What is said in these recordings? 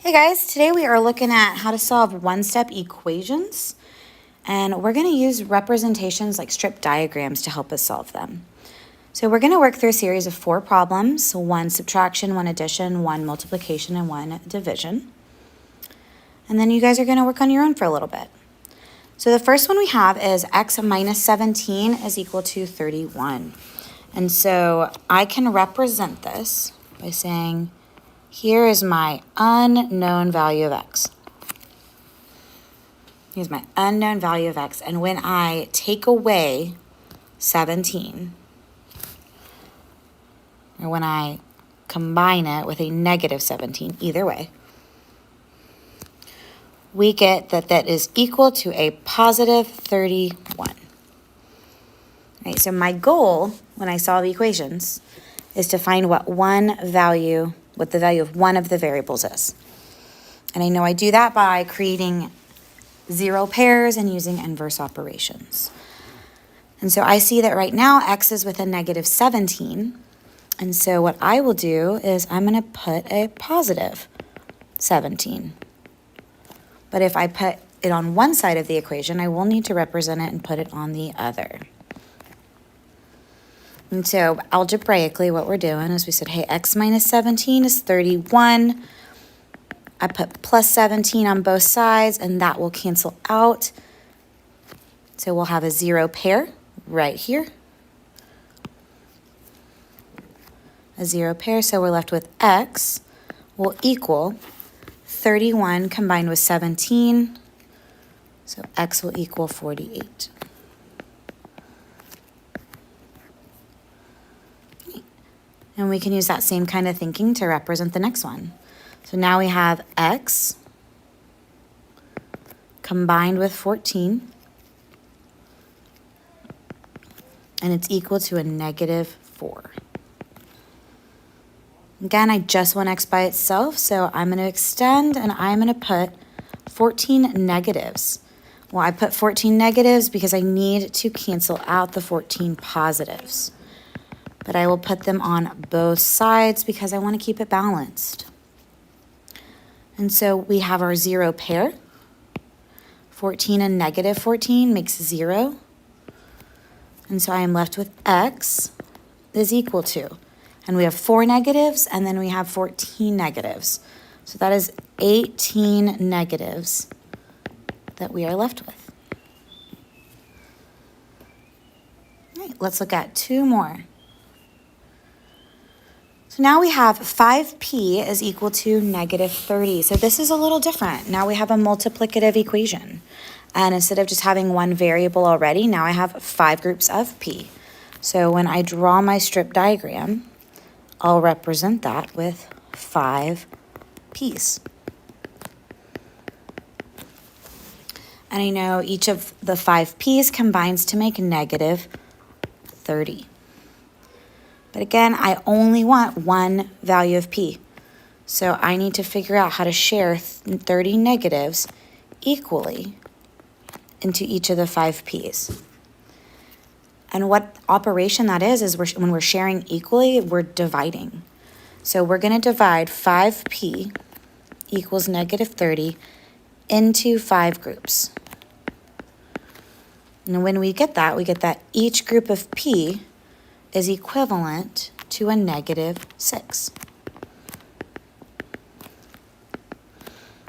Hey guys, today we are looking at how to solve one-step equations, and we're going to use representations like strip diagrams to help us solve them. So we're going to work through a series of 4 problems, one subtraction, one addition, one multiplication, and one division. And then you guys are going to work on your own for a little bit. So the first one we have is x minus 17 is equal to 31. And so I can represent this by saying, here is my unknown value of x. Here's my unknown value of x. And when I take away 17, or when I combine it with a negative 17, either way, we get that that is equal to a positive 31. All right, so my goal when I solve equations is to find what the value of one of the variables is. And I know I do that by creating 0 pairs and using inverse operations. And so I see that right now x is with a negative 17. And so what I will do is I'm going to put a positive 17. But if I put it on one side of the equation, I will need to represent it and put it on the other. And so algebraically, what we're doing is we said, hey, x minus 17 is 31. I put plus 17 on both sides, and that will cancel out. So we'll have a 0 pair right here. A 0 pair, so we're left with x will equal 31 combined with 17. So x will equal 48. And we can use that same kind of thinking to represent the next one. So now we have x combined with 14, and it's equal to a negative 4. Again, I just want x by itself, so I'm going to extend and I'm going to put 14 negatives. Well, I put 14 negatives because I need to cancel out the 14 positives. But I will put them on both sides because I want to keep it balanced. And so we have our 0 pair. 14 and negative 14 makes 0. And so I am left with x is equal to, and we have 4 negatives, and then we have 14 negatives. So that is 18 negatives that we are left with. All right, let's look at 2 more. So now we have 5p is equal to negative 30. So this is a little different. Now we have a multiplicative equation. And instead of just having one variable already, now I have 5 groups of p. So when I draw my strip diagram, I'll represent that with 5 p's. And I know each of the 5 p's combines to make negative 30. But again, I only want one value of p. So I need to figure out how to share 30 negatives equally into each of the 5 p's. And what operation that is when we're sharing equally, we're dividing. So we're going to divide 5p equals negative 30 into 5 groups. And when we get that each group of p is equivalent to a negative 6.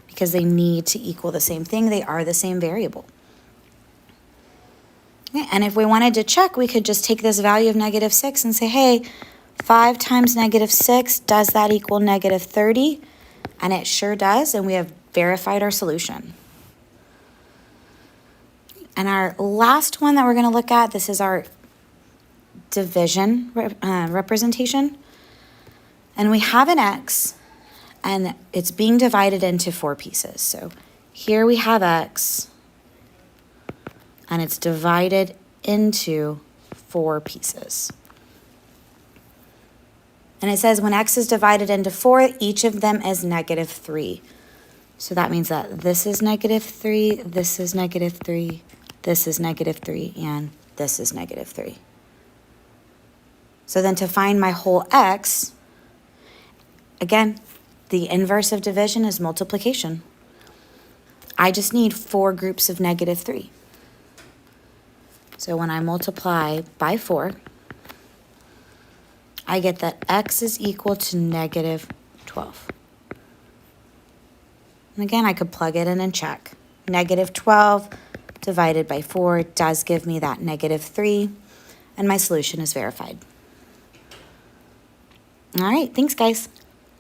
Because they need to equal the same thing. They are the same variable. Okay, and if we wanted to check, we could just take this value of negative 6 and say, hey, 5 times negative 6, does that equal negative 30? And it sure does, and we have verified our solution. And our last one that we're going to look at, this is our division representation. And we have an x, and it's being divided into 4 pieces. So here we have x, and it's divided into 4 pieces. And it says when x is divided into 4, each of them is negative 3. So that means that this is negative 3, this is negative 3, this is negative 3, and this is negative 3. So then to find my whole x, again, the inverse of division is multiplication. I just need 4 groups of -3. So when I multiply by 4, I get that x is equal to -12. And again, I could plug it in and check. -12 divided by 4 does give me that -3, and my solution is verified. All right, thanks, guys.